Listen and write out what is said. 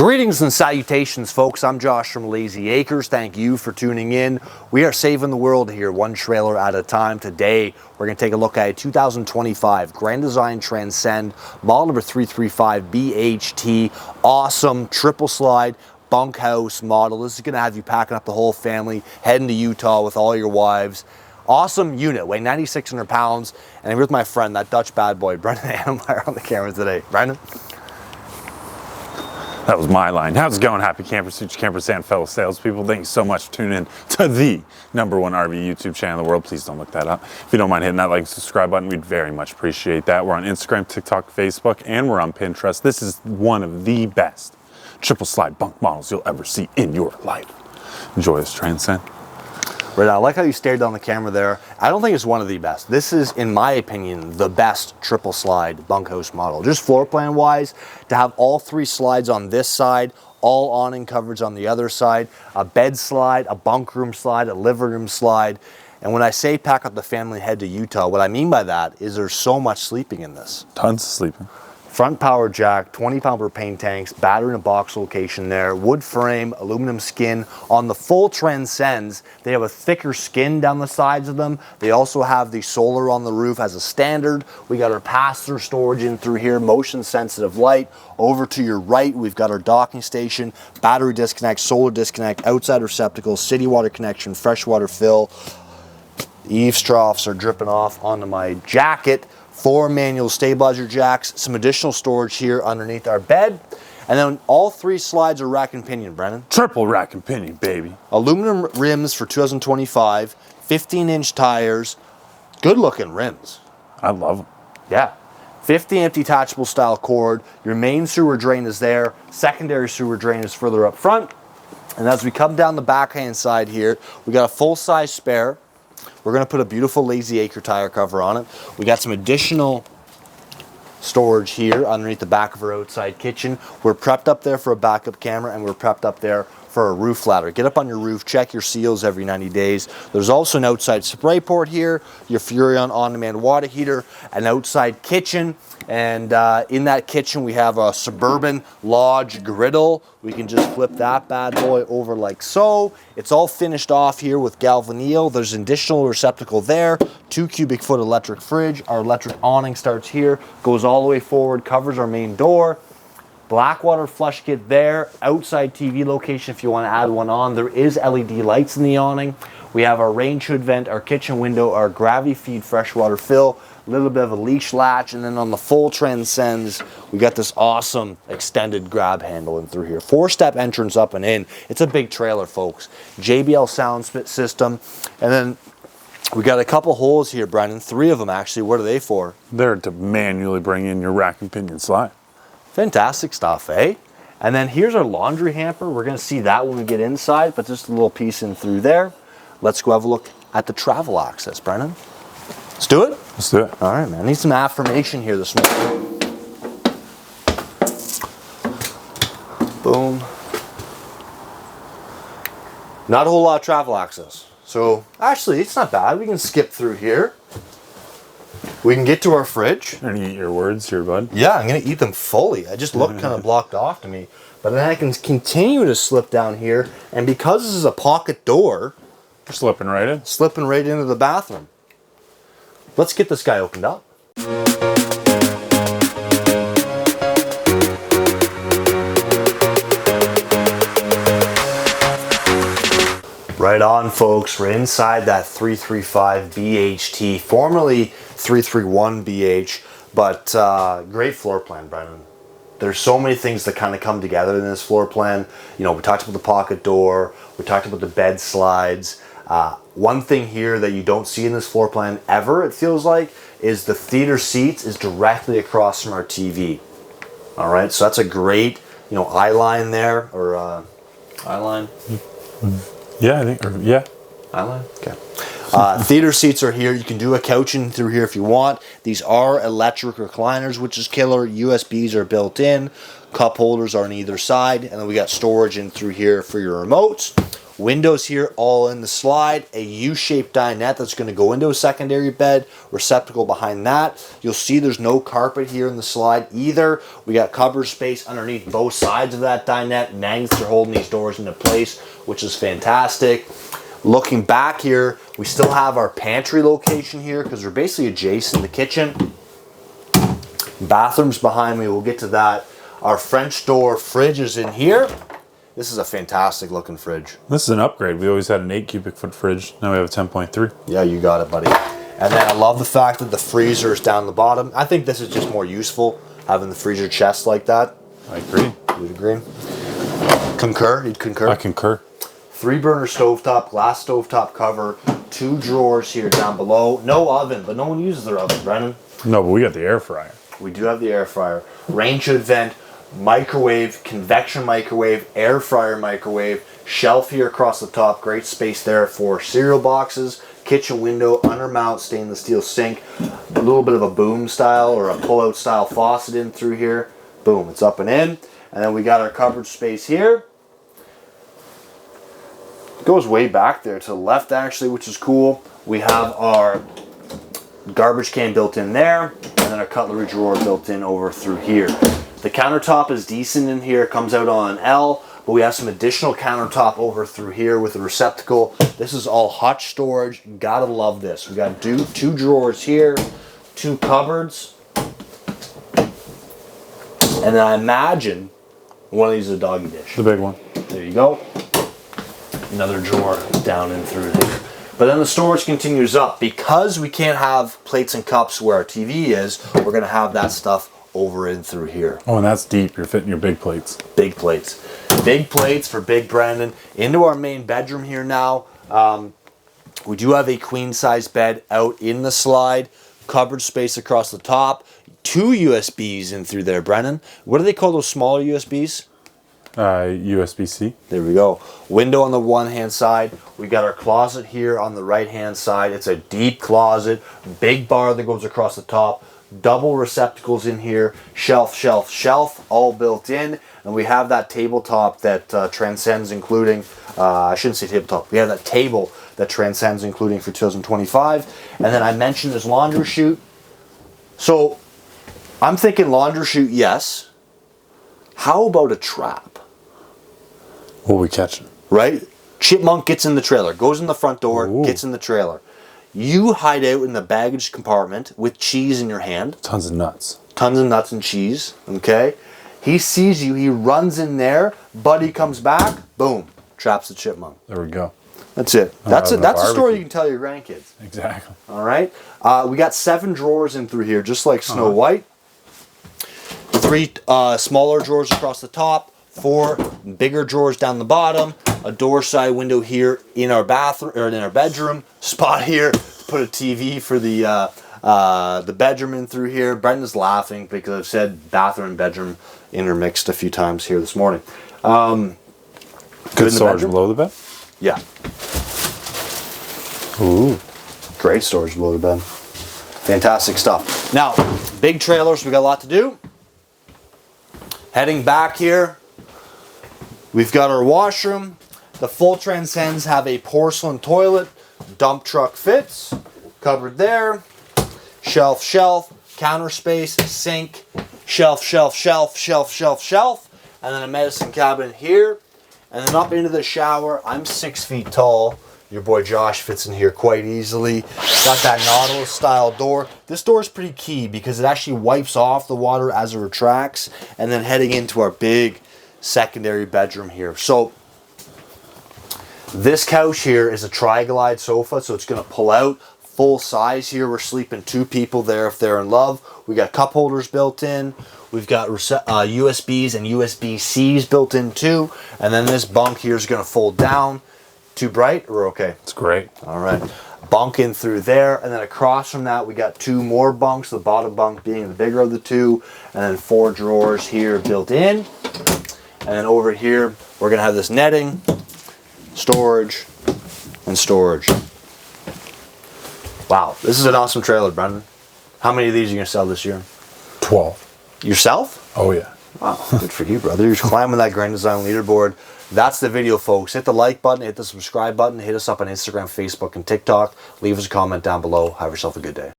Greetings and salutations, folks. I'm Josh from Layzee Acres. Thank you for tuning in. We are saving the world here, one trailer at a time. Today, we're going to take a look at a 2025 Grand Design Transcend, model number 335 BHT. Awesome triple slide bunkhouse model. This is going to have you packing up the whole family, heading to Utah with all your wives. Awesome unit, weighing 9,600 pounds. And I'm with my friend, that Dutch bad boy, Brendan Annemeyer, on the camera today. Brendan? That was my line. How's it going, happy campers, future campers, and fellow salespeople? Thank you so much for tuning in to the #1 RV YouTube channel in the world. Please don't look that up. If you don't mind hitting that like and subscribe button, we'd very much appreciate that. We're on Instagram, TikTok, Facebook, and we're on Pinterest. This is one of the best triple slide bunk models you'll ever see in your life. Enjoy this Transcend. Right, I like how you stared down the camera there. I don't think it's one of the best. This is, in my opinion, the best triple slide bunkhouse model. Just floor plan wise, to have all three slides on this side, all awning coverage on the other side, a bed slide, a bunk room slide, a living room slide. And when I say pack up the family and head to Utah, what I mean by that is there's so much sleeping in this. Tons of sleeping. Front power jack, 20-pound propane tanks, battery in a box location there, wood frame, aluminum skin. On the full Transcends, they have a thicker skin down the sides of them. They also have the solar on the roof as a standard. We got our pass-through storage in through here, motion-sensitive light. Over to your right, we've got our docking station, battery disconnect, solar disconnect, outside receptacle, city water connection, freshwater fill. The eaves troughs are dripping off onto my jacket. 4 manual stabilizer jacks, some additional storage here underneath our bed, and then all 3 slides are rack and pinion, Brennan. Triple rack and pinion, baby. Aluminum rims for 2025, 15-inch tires, good looking rims. I love them. Yeah. 50 amp detachable style cord. Your main sewer drain is there, secondary sewer drain is further up front, and as we come down the backhand side here, we got a full-size spare. We're going to put a beautiful Layzee Acre tire cover on it. We got some additional storage here underneath the back of our outside kitchen. We're prepped up there for a backup camera, and we're prepped up there for a roof ladder. Get up on your roof, check your seals every 90 days. There's also an outside spray port here, your Furrion on-demand water heater, an outside kitchen, and in that kitchen we have a Suburban Lodge griddle. We can just flip that bad boy over like so. It's all finished off here with galvanneal. There's an additional receptacle there, 2 cubic foot electric fridge. Our electric awning starts here, goes all the way forward, covers our main door. Blackwater flush kit there, outside TV location if you want to add one on. There is LED lights in the awning. We have our rain hood vent, our kitchen window, our gravity feed freshwater fill, a little bit of a leash latch, and then on the full Transcends, we got this awesome extended grab handle in through here. 4-step entrance up and in. It's a big trailer, folks. JBL sound system, and then we got a couple holes here, Brendan. 3 of them actually. What are they for? They're to manually bring in your rack and pinion slide. Fantastic stuff, eh? And then here's our laundry hamper. We're going to see that when we get inside, but just a little piece in through there. Let's go have a look at the travel access, Brennan. Let's do it? Let's do it. All right, man. I need some affirmation here this morning. Boom. Not a whole lot of travel access. So, actually, it's not bad. We can skip through here. We can get to our fridge. And eat your words here, bud. Yeah, I'm going to eat them fully. I just look kind of blocked off to me. But then I can continue to slip down here. And because this is a pocket door, You're slipping right in. Slipping right into the bathroom. Let's get this guy opened up. Right on, folks. We're inside that 335 BHT, formerly 331 BH, but great floor plan, Brendan. There's so many things that kind of come together in this floor plan. You know, we talked about the pocket door, we talked about the bed slides. One thing here that you don't see in this floor plan ever, it feels like, is the theater seats is directly across from our TV. All right, so that's a great, you know, eye line there, or eye line. Yeah, I think, or, yeah. Eyeline? Okay. Theater seats are here. You can do a couch in through here if you want. These are electric recliners, which is killer. USBs are built in. Cup holders are on either side. And then we got storage in through here for your remotes. Windows here all in the slide, a U-shaped dinette that's going to go into a secondary bed, receptacle behind that. You'll see there's no carpet here in the slide either. We got cupboard space underneath both sides of that dinette. Magnets are holding these doors into place, which is fantastic. Looking back here, we still have our pantry location here because we're basically adjacent to the kitchen. Bathrooms behind me, we'll get to that. Our French door fridge is in here. This is a fantastic looking fridge. This is an upgrade. We always had an 8 cubic foot fridge. Now we have a 10.3. Yeah, you got it, buddy. And then I love the fact that the freezer is down the bottom. I think this is just more useful, having the freezer chest like that. I agree. You'd agree? Concur? You'd concur? I concur. 3-burner stovetop, glass stovetop cover, 2 drawers here down below. No oven, but no one uses their oven, Brennan. No, but we got the air fryer. We do have the air fryer. Range hood vent, microwave, convection microwave, air fryer microwave, shelf here across the top, great space there for cereal boxes, kitchen window, undermount stainless steel sink, a little bit of a boom style or a pull-out style faucet in through here. Boom, it's up and in. And then we got our cupboard space here. It goes way back there to the left actually, which is cool. We have our garbage can built in there, and then a cutlery drawer built in over through here. The countertop is decent in here, comes out on an L, but we have some additional countertop over through here with a receptacle. This is all hutch storage. Gotta love this. We got 2 drawers here, 2 cupboards, and then I imagine one of these is a doggy dish. The big one. There you go. Another drawer down in through there. But then the storage continues up. Because we can't have plates and cups where our TV is, we're going to have that stuff over in through here. Oh, and that's deep. You're fitting your big plates. Big plates. Big plates for Big Brandon. Into our main bedroom here now. We do have a queen size bed out in the slide. Cupboard space across the top. 2 USBs in through there, Brennan. What do they call those smaller USBs? USB-C. There we go. Window on the one hand side. We got our closet here on the right hand side. It's a deep closet. Big bar that goes across the top. Double receptacles in here. Shelf, shelf, shelf. All built in. And we have that tabletop that transcends including, I shouldn't say tabletop. We have that table that transcends including for 2025. And then I mentioned this laundry chute. So I'm thinking laundry chute, yes. How about a trap? What we catching? Right? Chipmunk gets in the trailer, goes in the front door, Ooh. gets in the trailer. You hide out in the baggage compartment with cheese in your hand. Tons of nuts. Tons of nuts and cheese, okay? He sees you, he runs in there, buddy comes back, boom, traps the chipmunk. There we go. That's it. That's a story you can tell your grandkids. Exactly. All right? We got 7 drawers in through here, just like Snow White. 3 smaller drawers across the top. 4 bigger drawers down the bottom, a door side window here in our bathroom or in our bedroom. Spot here to put a TV for the bedroom in through here. Brendan's laughing because I've said bathroom and bedroom intermixed a few times here this morning. Good storage below the bed. Yeah. Ooh. Great storage below the bed. Fantastic stuff. Now, big trailers. We got a lot to do. Heading back here. We've got our washroom. The full Transcends have a porcelain toilet. Dump truck fits. Cupboard there. Shelf, shelf. Counter space. Sink. Shelf, shelf, shelf, shelf, shelf, shelf. And then a medicine cabinet here. And then up into the shower. I'm 6 feet tall. Your boy Josh fits in here quite easily. Got that Nautilus style door. This door is pretty key because it actually wipes off the water as it retracts. And then heading into our big secondary bedroom here. So this couch here is a tri-glide sofa, so it's going to pull out full size here. We're sleeping 2 people there if they're in love. We got cup holders built in. We've got USBs and USB-Cs built in too. And then this bunk here is going to fold down. Too bright or okay? It's great. All right. Bunk in through there. And then across from that, we got 2 more bunks. The bottom bunk being the bigger of the 2. And then 4 drawers here built in. And then over here, we're going to have this netting, storage, and storage. Wow. This is an awesome trailer, Brendan. How many of these are you going to sell this year? 12. Yourself? Oh, yeah. Wow, good for you, brother. You're climbing that Grand Design leaderboard. That's the video, folks. Hit the like button, hit the subscribe button, hit us up on Instagram, Facebook, and TikTok. Leave us a comment down below. Have yourself a good day.